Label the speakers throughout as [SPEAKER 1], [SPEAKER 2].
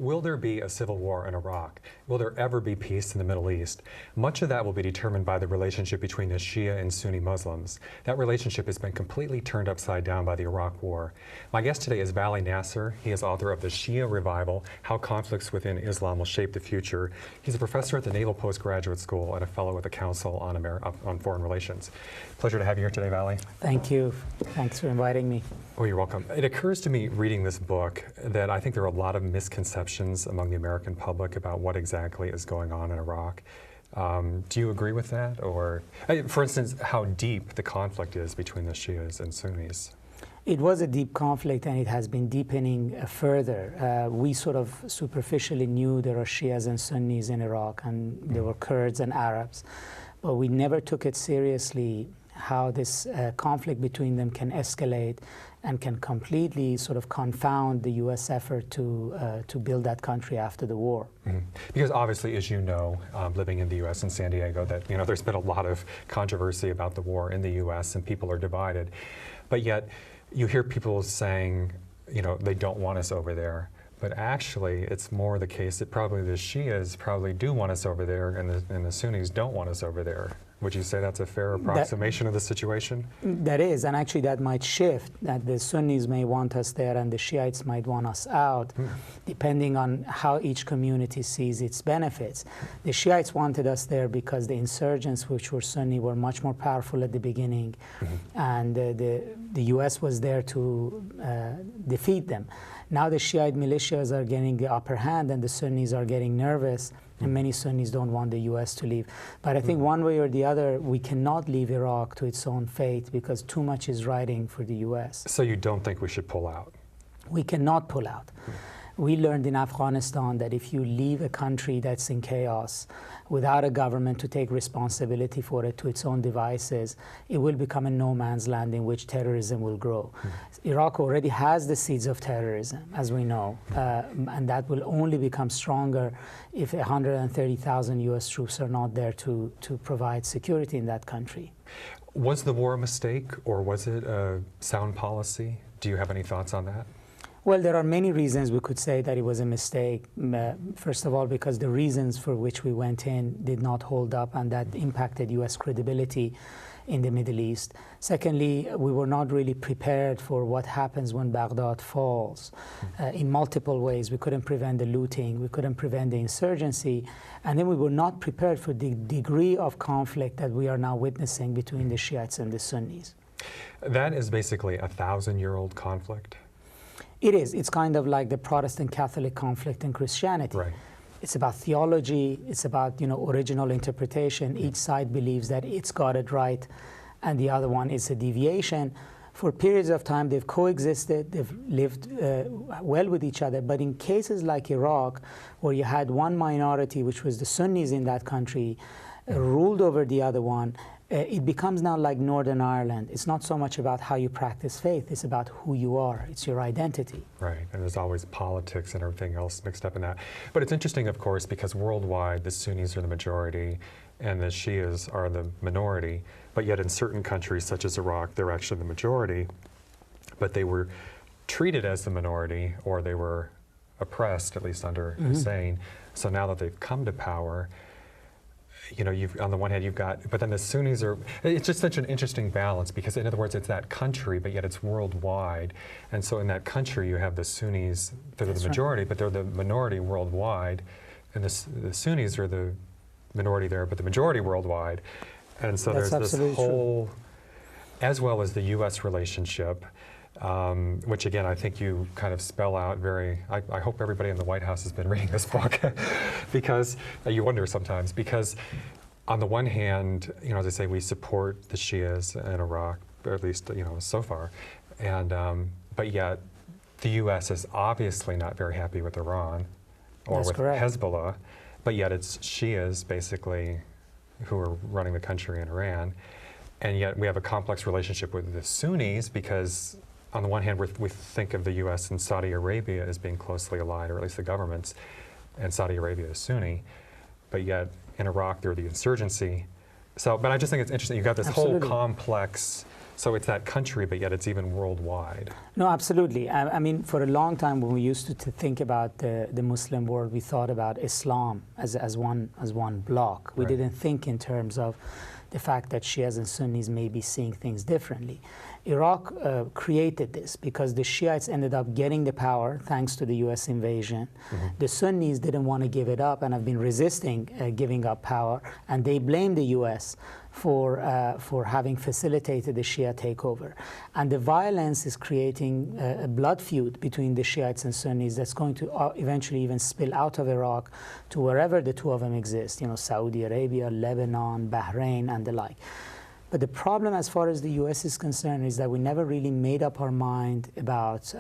[SPEAKER 1] Will there be a civil war in Iraq? Will there ever be peace in the Middle East? Much of that will be determined by the relationship between the Shia and Sunni Muslims. That relationship has been completely turned upside down by the Iraq War. My guest today is Vali Nasr. He is author of The Shia Revival, How Conflicts Within Islam Will Shape the Future. He's a professor at the Naval Postgraduate School and a fellow at the Council on Foreign Relations. Pleasure to have you here today, Vali.
[SPEAKER 2] Thank you. Thanks for inviting me.
[SPEAKER 1] Oh, you're welcome. It occurs to me reading this book that I think there are a lot of misconceptions among the American public about what exactly is going on in Iraq. Do you agree with that? Or, for instance, how deep the conflict is between the Shias and Sunnis?
[SPEAKER 2] It was a deep conflict, and it has been deepening further. We sort of superficially knew there are Shias and Sunnis in Iraq, and there were Kurds and Arabs, but we never took it seriously how this conflict between them can escalate and can completely sort of confound the U.S. effort to build that country after the war.
[SPEAKER 1] Mm-hmm. Because obviously, as you know, living in the U.S. and San Diego, that there's been a lot of controversy about the war in the U.S. and people are divided. But yet, you hear people saying, they don't want us over there. But actually, it's more the case that probably the Shias probably do want us over there, and the Sunnis don't want us over there. Would you say that's a fair approximation of the situation?
[SPEAKER 2] That is, and actually that might shift, that the Sunnis may want us there and the Shiites might want us out, depending on how each community sees its benefits. The Shiites wanted us there because the insurgents, which were Sunni, were much more powerful at the beginning, and the U.S. was there to defeat them. Now the Shiite militias are getting the upper hand and the Sunnis are getting nervous, and many Sunnis don't want the U.S. to leave. But I think one way or the other, we cannot leave Iraq to its own fate because too much is riding for the U.S.
[SPEAKER 1] So you don't think we should pull out?
[SPEAKER 2] We cannot pull out. We learned in Afghanistan that if you leave a country that's in chaos without a government to take responsibility for it to its own devices, it will become a no man's land in which terrorism will grow. Iraq already has the seeds of terrorism, as we know, and that will only become stronger if 130,000 U.S. troops are not there to provide security in that country.
[SPEAKER 1] Was the war a mistake, or was it a sound policy? Do you have any thoughts on that?
[SPEAKER 2] Well, there are many reasons we could say that it was a mistake. First of all, because the reasons for which we went in did not hold up, and that impacted U.S. credibility in the Middle East. Secondly, we were not really prepared for what happens when Baghdad falls in multiple ways. We couldn't prevent the looting, we couldn't prevent the insurgency, and then we were not prepared for the degree of conflict that we are now witnessing between the Shiites and the Sunnis.
[SPEAKER 1] That is basically a 1,000-year-old conflict.
[SPEAKER 2] It is. It's kind of like the Protestant-Catholic conflict in Christianity.
[SPEAKER 1] Right.
[SPEAKER 2] It's about theology. It's about original interpretation. Each side believes that it's got it right, and the other one is a deviation. For periods of time, they've coexisted. They've lived well with each other. But in cases like Iraq, where you had one minority, which was the Sunnis in that country, ruled over the other one, it becomes now like Northern Ireland. It's not so much about how you practice faith, it's about who you are. It's your identity.
[SPEAKER 1] Right, and there's always politics and everything else mixed up in that. But it's interesting, of course, because worldwide the Sunnis are the majority and the Shias are the minority, but yet in certain countries such as Iraq, they're actually the majority, but they were treated as the minority, or they were oppressed, at least under Hussein. So now that they've come to power, on the one hand you've got, but then the Sunnis are, it's just such an interesting balance, because in other words, it's that country, but yet it's worldwide. And so in that country you have the Sunnis, they're the majority, but they're the minority worldwide. And the Sunnis are the minority there, but the majority worldwide. And so there's this whole, as well as the U.S. relationship, which again, I think you kind of spell out I hope everybody in the White House has been reading this book, because you wonder sometimes, because on the one hand, as I say, we support the Shias in Iraq, or at least, so far, and, but yet the U.S. is obviously not very happy with Iran, or with Hezbollah, but yet it's Shias, basically, who are running the country in Iran, and yet we have a complex relationship with the Sunnis, because on the one hand, we think of the U.S. and Saudi Arabia as being closely allied, or at least the governments, and Saudi Arabia is Sunni, but yet in Iraq they're the insurgency. So, but I just think it's interesting. You've got this whole complex So it's that country, but yet it's even worldwide.
[SPEAKER 2] No, absolutely. I mean, for a long time, when we used to think about the Muslim world, we thought about Islam as one block. We
[SPEAKER 1] Right.
[SPEAKER 2] didn't think in terms of the fact that Shias and Sunnis may be seeing things differently. Iraq created this because the Shiites ended up getting the power thanks to the U.S. invasion. Mm-hmm. The Sunnis didn't want to give it up and have been resisting giving up power, and they blamed the U.S. for having facilitated the Shia takeover. And the violence is creating a blood feud between the Shiites and Sunnis that's going to eventually even spill out of Iraq to wherever the two of them exist, Saudi Arabia, Lebanon, Bahrain, and the like. But the problem as far as the U.S. is concerned is that we never really made up our mind about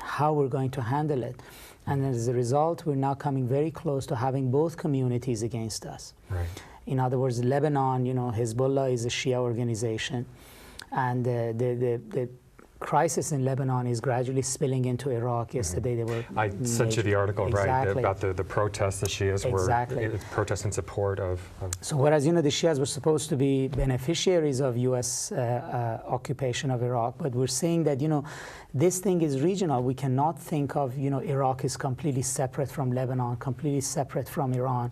[SPEAKER 2] how we're going to handle it. And as a result, we're now coming very close to having both communities against us.
[SPEAKER 1] Right.
[SPEAKER 2] In other words, Lebanon, Hezbollah is a Shia organization, and the crisis in Lebanon is gradually spilling into Iraq. Yesterday they were...
[SPEAKER 1] I sent you the article,
[SPEAKER 2] exactly.
[SPEAKER 1] right, about the protests the Shias
[SPEAKER 2] exactly.
[SPEAKER 1] were protesting in support of...
[SPEAKER 2] So whereas, the Shias were supposed to be beneficiaries of U.S. Occupation of Iraq, but we're seeing that, this thing is regional. We cannot think of, Iraq is completely separate from Lebanon, completely separate from Iran.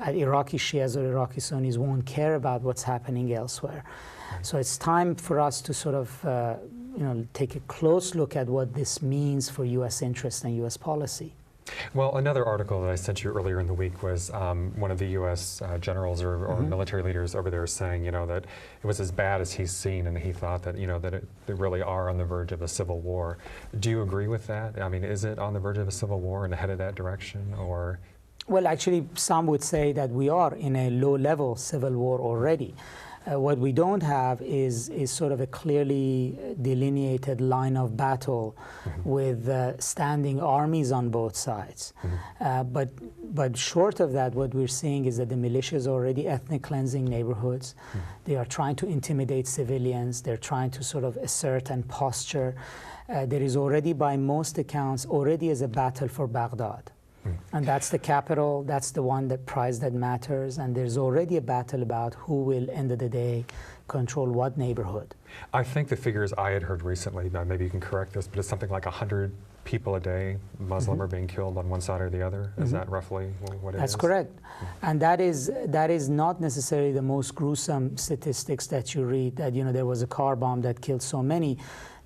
[SPEAKER 2] Iraqi Shias or Iraqi Sunnis won't care about what's happening elsewhere. Right. So it's time for us to sort of, take a close look at what this means for U.S. interest and U.S. policy.
[SPEAKER 1] Well, another article that I sent you earlier in the week was one of the U.S. Generals or mm-hmm. military leaders over there saying, that it was as bad as he's seen, and he thought that, that they really are on the verge of a civil war. Do you agree with that? I mean, is it on the verge of a civil war and headed that direction, or?
[SPEAKER 2] Well, actually, some would say that we are in a low-level civil war already. What we don't have is sort of a clearly delineated line of battle mm-hmm. with standing armies on both sides. Mm-hmm. But short of that, what we're seeing is that the militias are already ethnic cleansing neighborhoods. Mm-hmm. They are trying to intimidate civilians. They're trying to sort of assert and posture. There is already, by most accounts, already is a battle for Baghdad. And that's the capital, that's the one that prize that matters, and there's already a battle about who will, end of the day, control what neighborhood. I
[SPEAKER 1] think the figures I had heard recently, maybe you can correct this, but it's something like 100 people a day, Muslim, mm-hmm. are being killed on one side or the other. Is mm-hmm. that roughly what it is?
[SPEAKER 2] That's correct. Mm-hmm. And that is not necessarily the most gruesome statistics that you read, that there was a car bomb that killed so many.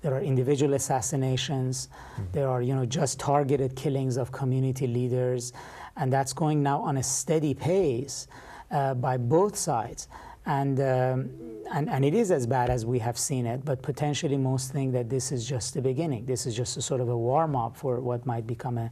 [SPEAKER 2] There are individual assassinations. Mm-hmm. There are, just targeted killings of community leaders, and that's going now on a steady pace by both sides. And it is as bad as we have seen it, but potentially most think that this is just the beginning. This is just a sort of a warm-up for what might become a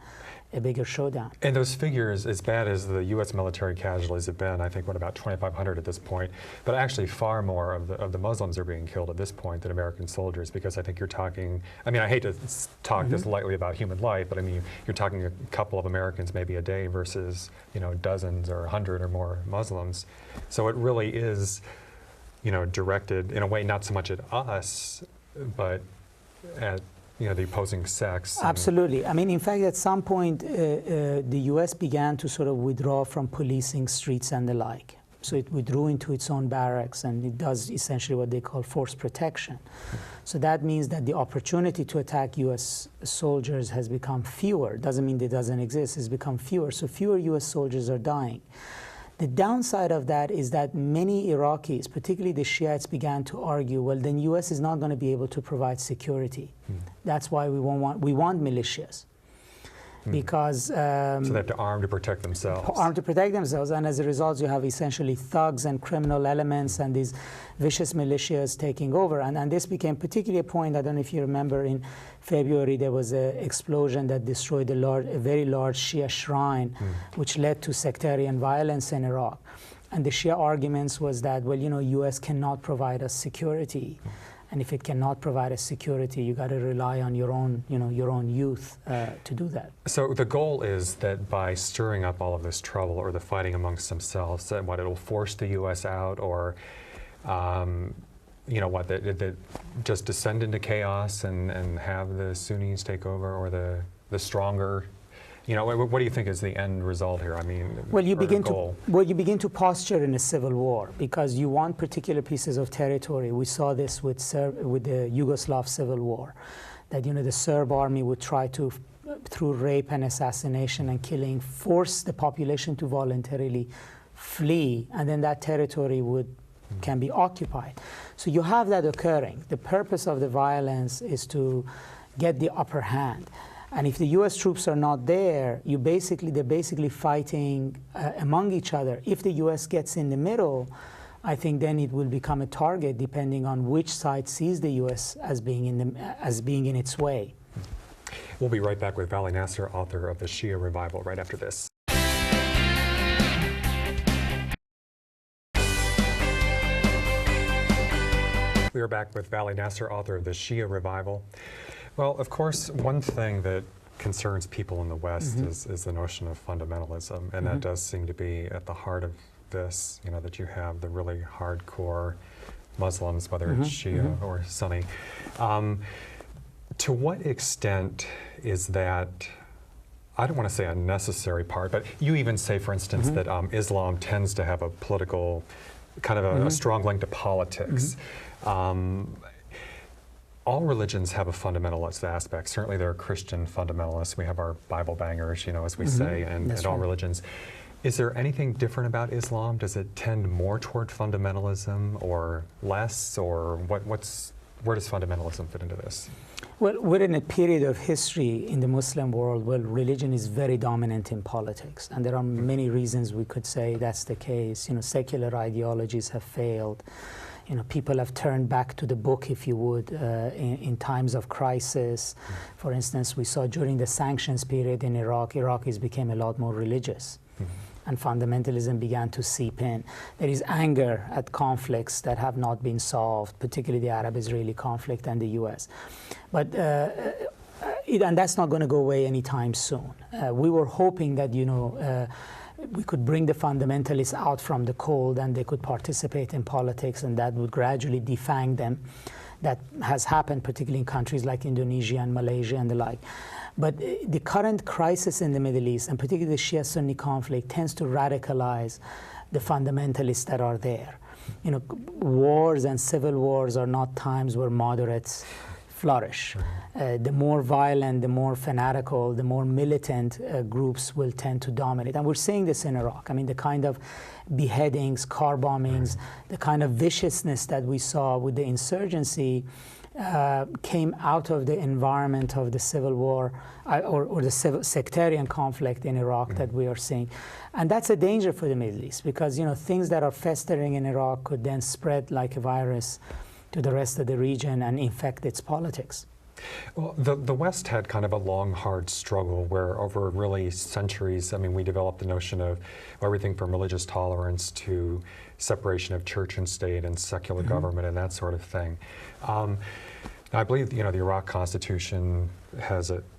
[SPEAKER 2] bigger showdown.
[SPEAKER 1] And those figures, as bad as the U.S. military casualties have been, I think about 2,500 at this point, but actually far more of the Muslims are being killed at this point than American soldiers, because I think you're talking, I hate to talk mm-hmm. this lightly about human life, but you're talking a couple of Americans maybe a day versus, dozens or 100 or more Muslims. So it really is, directed in a way not so much at us, but at the opposing sects.
[SPEAKER 2] Absolutely. In fact, at some point, the U.S. began to sort of withdraw from policing streets and the like. So it withdrew into its own barracks, and it does essentially what they call force protection. So that means that the opportunity to attack U.S. soldiers has become fewer. Doesn't mean it doesn't exist. It's become fewer. So fewer U.S. soldiers are dying. The downside of that is that many Iraqis, particularly the Shiites, began to argue, well, then U.S. is not going to be able to provide security. That's why we want militias. Because...
[SPEAKER 1] so they have to arm to protect themselves.
[SPEAKER 2] Arm to protect themselves, and as a result you have essentially thugs and criminal elements and these vicious militias taking over. And this became particularly a point, I don't know if you remember, in February there was an explosion that destroyed a very large Shia shrine, which led to sectarian violence in Iraq. And the Shia arguments was that, well, U.S. cannot provide us security. And if it cannot provide us security, you got to rely on your own youth to do that. So
[SPEAKER 1] the goal is that by stirring up all of this trouble or the fighting amongst themselves, that it'll force the U.S. out, or that just descend into chaos and have the Sunnis take over, or the stronger You know, what do you think is the end result here? I mean,
[SPEAKER 2] well, you
[SPEAKER 1] goal?
[SPEAKER 2] begin to posture in a civil war because you want particular pieces of territory. We saw this with the Yugoslav civil war, that the Serb army would try to, through rape and assassination and killing, force the population to voluntarily flee, and then that territory can be occupied. So you have that occurring. The purpose of the violence is to get the upper hand. And if the U.S. troops are not there, they're basically fighting among each other. If the U.S. gets in the middle, I think then it will become a target depending on which side sees the U.S. as being in its way.
[SPEAKER 1] We'll be right back with Vali Nasr, author of The Shia Revival, right after this. We are back with Vali Nasr, author of The Shia Revival. Well, of course, one thing that concerns people in the West is the notion of fundamentalism, and that does seem to be at the heart of this, that you have the really hardcore Muslims, whether it's Shia or Sunni. To what extent is that, I don't want to say a necessary part, but you even say, for instance, that Islam tends to have a political, kind of a strong link to politics. All religions have a fundamentalist aspect. Certainly there are Christian fundamentalists. We have our Bible bangers, as we say, and all religions. Is there anything different about Islam? Does it tend more toward fundamentalism or less? Or where does fundamentalism fit into this?
[SPEAKER 2] Well, we're in a period of history in the Muslim world where religion is very dominant in politics. And there are many reasons we could say that's the case. Secular ideologies have failed. People have turned back to the book, if you would, in times of crisis. For instance, we saw during the sanctions period in Iraq, Iraqis became a lot more religious. And fundamentalism began to seep in. There is anger at conflicts that have not been solved, particularly the Arab-Israeli conflict and the U.S. But and that's not going to go away anytime soon. We were hoping that, we could bring the fundamentalists out from the cold and they could participate in politics, and that would gradually defang them. That has happened particularly in countries like Indonesia and Malaysia and the like. But the current crisis in the Middle East, and particularly the Shia-Sunni conflict, tends to radicalize the fundamentalists that are there. Wars and civil wars are not times where moderates flourish. The more violent, the more fanatical, the more militant groups will tend to dominate. And we're seeing this in Iraq. I mean, the kind of beheadings, car bombings, the kind of viciousness that we saw with the insurgency came out of the environment of the civil war or the sectarian conflict in Iraq that we are seeing. And that's a danger for the Middle East because, things that are festering in Iraq could then spread like a virus to the rest of the region and infect its politics.
[SPEAKER 1] Well, the West had kind of a long, hard struggle where over really centuries, we developed the notion of everything from religious tolerance to separation of church and state and secular government and that sort of thing. I believe, the Iraq Constitution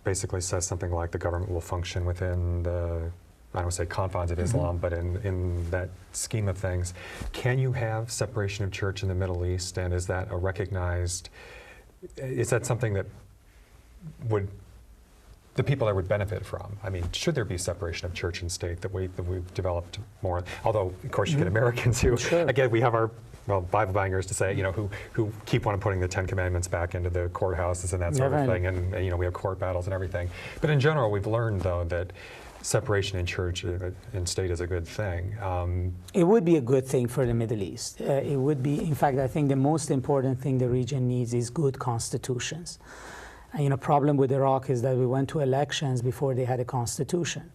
[SPEAKER 1] basically says something like the government will function within the, I don't say confines of Islam, but in that scheme of things. Can you have separation of church in the Middle East, and is that is that something that the people there would benefit from? Should there be separation of church and state that we've developed more? Although, of course, you get Americans who, again, we have our Bible bangers to say, who keep on putting the Ten Commandments back into the courthouses and that sort of thing, and we have court battles and everything. But in general, we've learned, though, that separation in church and state is a good thing.
[SPEAKER 2] It would be a good thing for the Middle East. It would be, in fact, I think the most important thing the region needs is good constitutions. And problem with Iraq is that we went to elections before they had a constitution.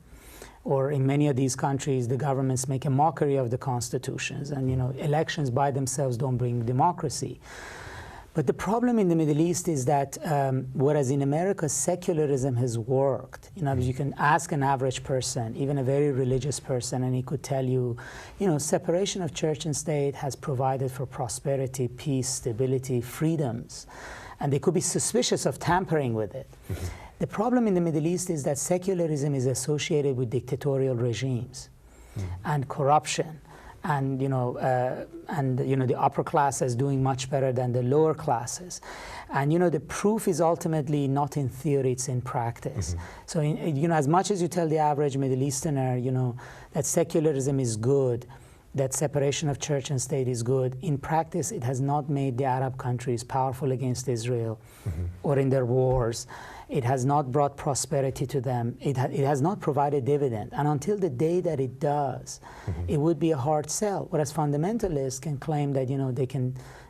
[SPEAKER 2] Or in many of these countries, the governments make a mockery of the constitutions, and elections by themselves don't bring democracy. But the problem in the Middle East is that whereas in America secularism has worked, you can ask an average person, even a very religious person, and he could tell you, separation of church and state has provided for prosperity, peace, stability, freedoms, and they could be suspicious of tampering with it. The problem in the Middle East is that secularism is associated with dictatorial regimes and corruption and the upper class is doing much better than the lower classes. And the proof is ultimately not in theory, it's in practice. So as much as you tell the average Middle Easterner that secularism is good, that separation of church and state is good, in practice it has not made the Arab countries powerful against Israel or in their wars. It has not brought prosperity to them. It has not provided dividend. And until the day that it does, it would be a hard sell. Whereas fundamentalists can claim that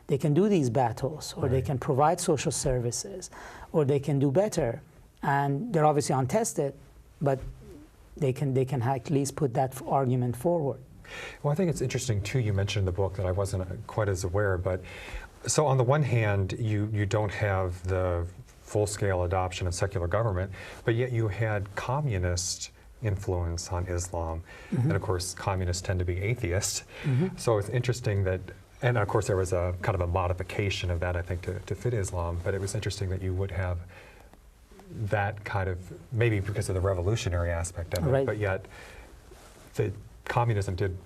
[SPEAKER 2] they can do these battles, or they can provide social services, or they can do better. And they're obviously untested, but they can at least put that argument forward.
[SPEAKER 1] Well, I think it's interesting too, you mentioned in the book that I wasn't quite as aware, but so on the one hand, you don't have the full-scale adoption of secular government, but yet you had communist influence on Islam. And of course, communists tend to be atheists. So it's interesting that, and of course there was a kind of a modification of that, I think, to fit Islam, but it was interesting that you would have that kind of, maybe because of the revolutionary aspect of it, but yet the communism did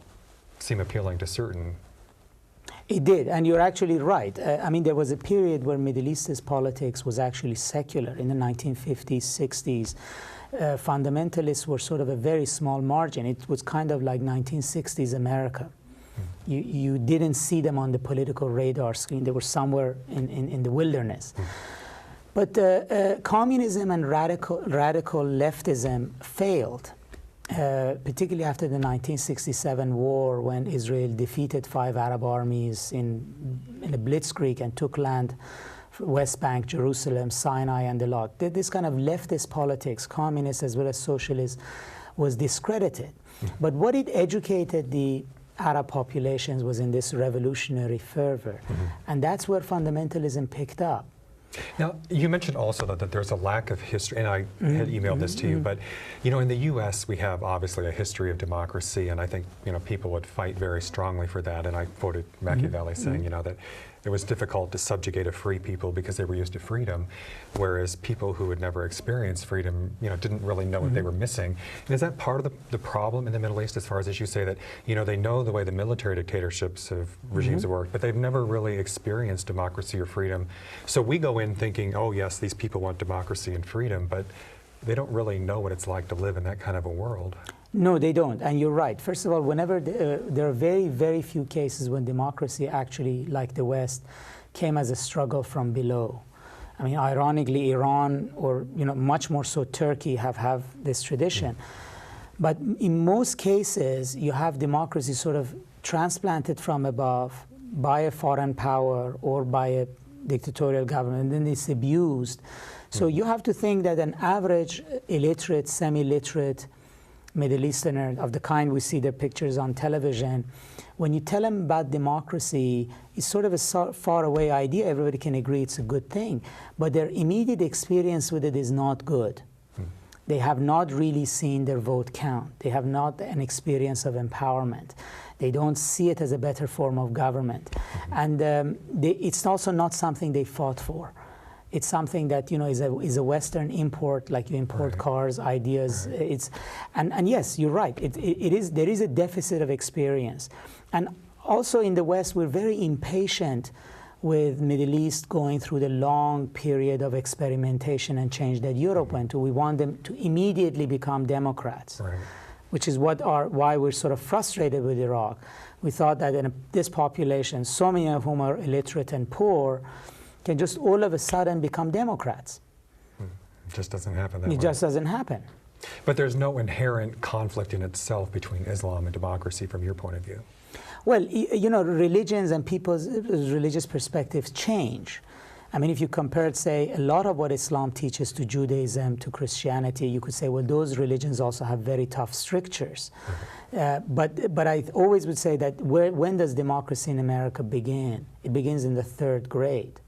[SPEAKER 1] seem appealing to certain.
[SPEAKER 2] It did, and you're actually right. I mean, there was a period where Middle East's politics was actually secular in the 1950s, 60s. Fundamentalists were sort of a very small margin. It was kind of like 1960s America. You didn't see them on the political radar screen. They were somewhere in the wilderness. But communism and radical leftism failed. Particularly after the 1967 war, when Israel defeated 5 Arab armies in a blitzkrieg and took land, West Bank, Jerusalem, Sinai, and the lot. This kind of leftist politics, communist as well as socialist, was discredited. But what it educated the Arab populations was in this revolutionary fervor. And that's where fundamentalism picked up.
[SPEAKER 1] Now, you mentioned also that there's a lack of history, and I had emailed this to you, but in the U.S. we have obviously a history of democracy, and I think people would fight very strongly for that. And I quoted Machiavelli saying that it was difficult to subjugate a free people because they were used to freedom, whereas people who had never experienced freedom didn't really know what they were missing. And is that part of the problem in the Middle East, as far as you say that they know the way the military dictatorships of regimes work, but they've never really experienced democracy or freedom. So we go in thinking, oh yes, these people want democracy and freedom, but they don't really know what it's like to live in that kind of a world.
[SPEAKER 2] No, they don't, and you're right. First of all, whenever there are very, very few cases when democracy actually, like the West, came as a struggle from below. I mean, ironically, Iran, or much more so Turkey, have this tradition. But in most cases, you have democracy sort of transplanted from above by a foreign power or by a dictatorial government, and then it's abused. So you have to think that an average illiterate, semi-literate Middle Easterner of the kind we see their pictures on television, when you tell them about democracy, it's sort of a far-away idea. Everybody can agree it's a good thing, but their immediate experience with it is not good. They have not really seen their vote count. They have not an experience of empowerment. They don't see it as a better form of government. And it's also not something they fought for. It's something that is a Western import, like you import cars, ideas. And yes, you're right. There is a deficit of experience, and also in the West we're very impatient with Middle East going through the long period of experimentation and change that Europe went to. We want them to immediately become democrats, which is why we're sort of frustrated with Iraq. We thought that in this population, so many of whom are illiterate and poor, can just all of a sudden become Democrats.
[SPEAKER 1] It just doesn't happen that way.
[SPEAKER 2] It just doesn't happen.
[SPEAKER 1] But there's no inherent conflict in itself between Islam and democracy from your point of view.
[SPEAKER 2] Well, religions and people's religious perspectives change. I mean, if you compared, say, a lot of what Islam teaches to Judaism, to Christianity, you could say, well, those religions also have very tough strictures. But I always would say that when does democracy in America begin? It begins in the 3rd grade.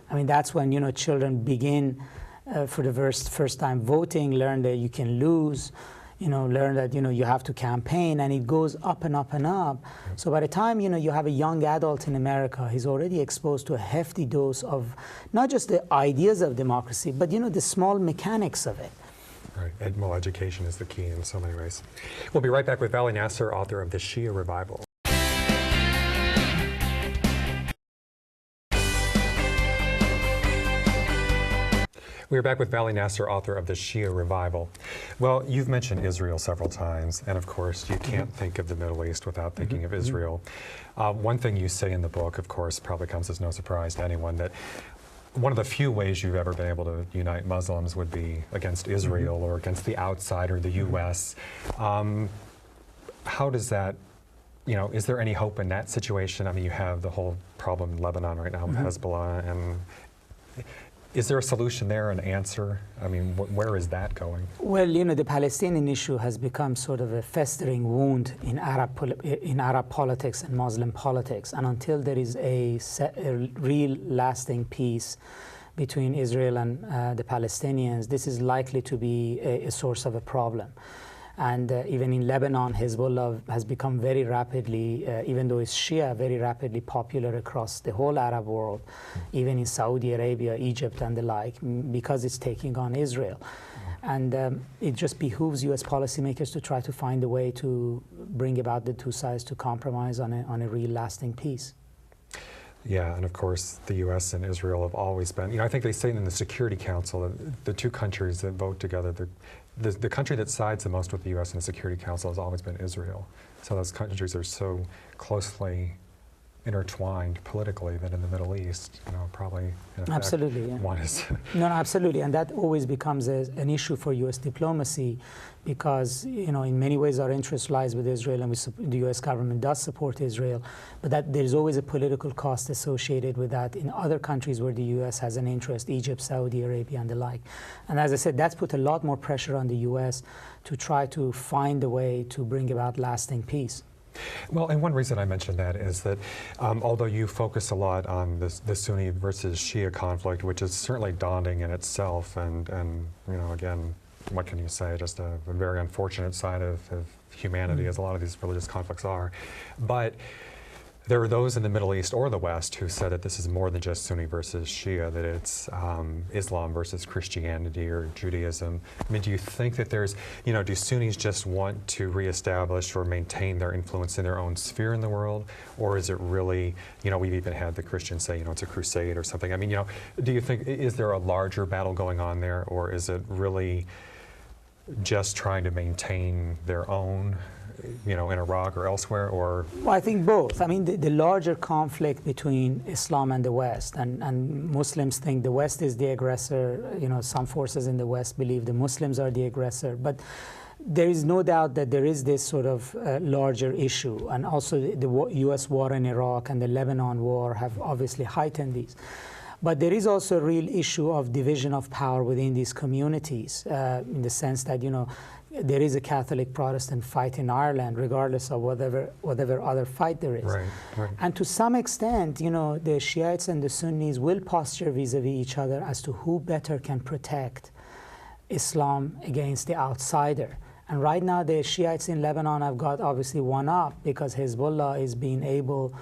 [SPEAKER 2] I mean, that's when children begin for the first time voting, learn that you can lose, learn that you have to campaign, and it goes up and up and up. So by the time you have a young adult in America, he's already exposed to a hefty dose of not just the ideas of democracy, but the small mechanics of it.
[SPEAKER 1] Right. Well, education is the key in so many ways. We'll be right back with Vali Nasr, author of The Shia Revival. We're back with Vali Nasr, author of The Shia Revival. Well, you've mentioned Israel several times, and of course, you can't think of the Middle East without thinking of Israel. One thing you say in the book, of course, probably comes as no surprise to anyone, that one of the few ways you've ever been able to unite Muslims would be against Israel or against the outsider, the U.S. How does that, is there any hope in that situation? I mean, you have the whole problem in Lebanon right now with Hezbollah, and is there a solution there, an answer? I mean, where is that going?
[SPEAKER 2] Well, the Palestinian issue has become sort of a festering wound in Arab politics and Muslim politics. And until there is a real lasting peace between Israel and the Palestinians, this is likely to be a source of a problem. And even in Lebanon, Hezbollah has become very rapidly, even though it's Shia, very rapidly popular across the whole Arab world, even in Saudi Arabia, Egypt, and the like, because it's taking on Israel. And it just behooves U.S. policymakers to try to find a way to bring about the two sides to compromise on a real lasting peace.
[SPEAKER 1] Yeah, and of course, the U.S. and Israel have always been, I think they say in the Security Council that the two countries that vote together, the country that sides the most with the U.S. in the Security Council has always been Israel. So those countries are so closely intertwined politically that in the Middle East, probably in effect,
[SPEAKER 2] absolutely, yeah.
[SPEAKER 1] One is.
[SPEAKER 2] No, absolutely, and that always becomes an issue for U.S. diplomacy because, in many ways our interest lies with Israel, and the U.S. government does support Israel, but that there's always a political cost associated with that in other countries where the U.S. has an interest, Egypt, Saudi Arabia, and the like. And as I said, that's put a lot more pressure on the U.S. to try to find a way to bring about lasting peace.
[SPEAKER 1] Well, and one reason I mentioned that is that although you focus a lot on the Sunni versus Shia conflict, which is certainly daunting in itself, and again, what can you say, just a very unfortunate side of humanity, as a lot of these religious conflicts are. But there are those in the Middle East or the West who said that this is more than just Sunni versus Shia, that it's Islam versus Christianity or Judaism. I mean, do you think that there's, do Sunnis just want to reestablish or maintain their influence in their own sphere in the world? Or is it really, we've even had the Christians say, it's a crusade or something. I mean, do you think, is there a larger battle going on there? Or is it really just trying to maintain their own, in Iraq or elsewhere, or?
[SPEAKER 2] Well, I think both. I mean, the larger conflict between Islam and the West, and Muslims think the West is the aggressor. Some forces in the West believe the Muslims are the aggressor. But there is no doubt that there is this sort of larger issue. And also the U.S. war in Iraq and the Lebanon war have obviously heightened these. But there is also a real issue of division of power within these communities, in the sense that, there is a Catholic-Protestant fight in Ireland, regardless of whatever other fight there is.
[SPEAKER 1] Right.
[SPEAKER 2] And to some extent, the Shiites and the Sunnis will posture vis-a-vis each other as to who better can protect Islam against the outsider. And right now, the Shiites in Lebanon have got obviously one up because Hezbollah is being able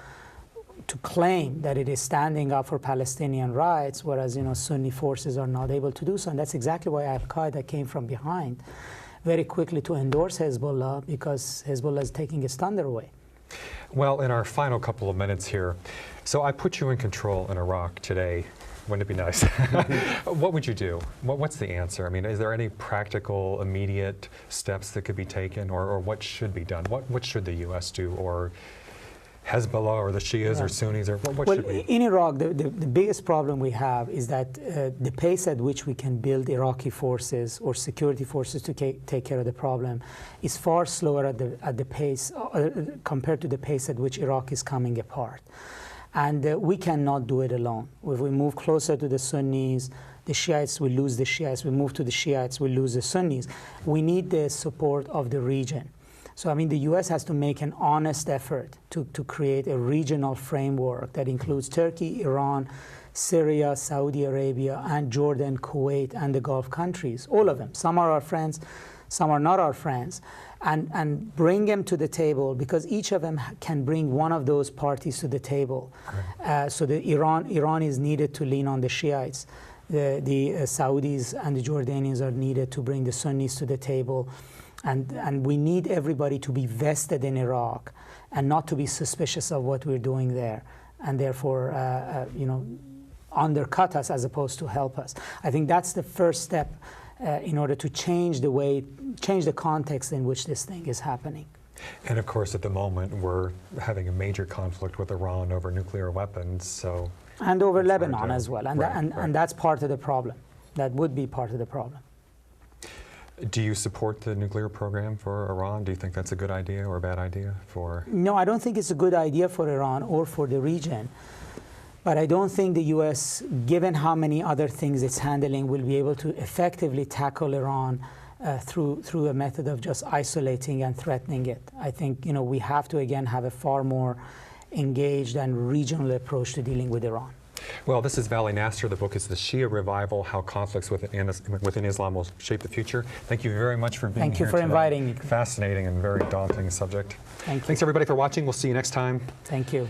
[SPEAKER 2] to claim that it is standing up for Palestinian rights, whereas Sunni forces are not able to do so. And that's exactly why Al-Qaeda came from behind very quickly to endorse Hezbollah, because Hezbollah is taking its thunder away.
[SPEAKER 1] Well, in our final couple of minutes here, so I put you in control in Iraq today. Wouldn't it be nice? What would you do? What's the answer? I mean, is there any practical, immediate steps that could be taken, or what should be done? What should the U.S. do, or Hezbollah or the Shias or Sunnis, or what should we?
[SPEAKER 2] In Iraq, the biggest problem we have is that the pace at which we can build Iraqi forces or security forces to take care of the problem is far slower at the pace compared to the pace at which Iraq is coming apart. And we cannot do it alone. If we move closer to the Sunnis, the Shiites will lose the Shiites. We move to the Shiites, we lose the Sunnis. We need the support of the region. So, I mean, the U.S. has to make an honest effort to create a regional framework that includes Turkey, Iran, Syria, Saudi Arabia, and Jordan, Kuwait, and the Gulf countries, all of them. Some are our friends, some are not our friends, and bring them to the table, because each of them can bring one of those parties to the table. Right. So Iran is needed to lean on the Shiites. The Saudis and the Jordanians are needed to bring the Sunnis to the table. And we need everybody to be vested in Iraq and not to be suspicious of what we're doing there. And therefore, undercut us as opposed to help us. I think that's the first step in order to change the context in which this thing is happening.
[SPEAKER 1] And of course, at the moment, we're having a major conflict with Iran over nuclear weapons, so.
[SPEAKER 2] And over Lebanon as well, and,
[SPEAKER 1] right,
[SPEAKER 2] and that's part of the problem. That would be part of the problem.
[SPEAKER 1] Do you support the nuclear program for Iran? Do you think that's a good idea or a bad idea for?
[SPEAKER 2] No, I don't think it's a good idea for Iran or for the region. But I don't think the U.S., given how many other things it's handling, will be able to effectively tackle Iran through a method of just isolating and threatening it. I think we have to, again, have a far more engaged and regional approach to dealing with Iran.
[SPEAKER 1] Well, this is Vali Nasr. The book is The Shia Revival, How Conflicts Within Islam Will Shape the Future. Thank you very much for being here.
[SPEAKER 2] Thank you for inviting me.
[SPEAKER 1] Fascinating and very daunting subject.
[SPEAKER 2] Thank you.
[SPEAKER 1] Thanks everybody for watching. We'll see you next time.
[SPEAKER 2] Thank you.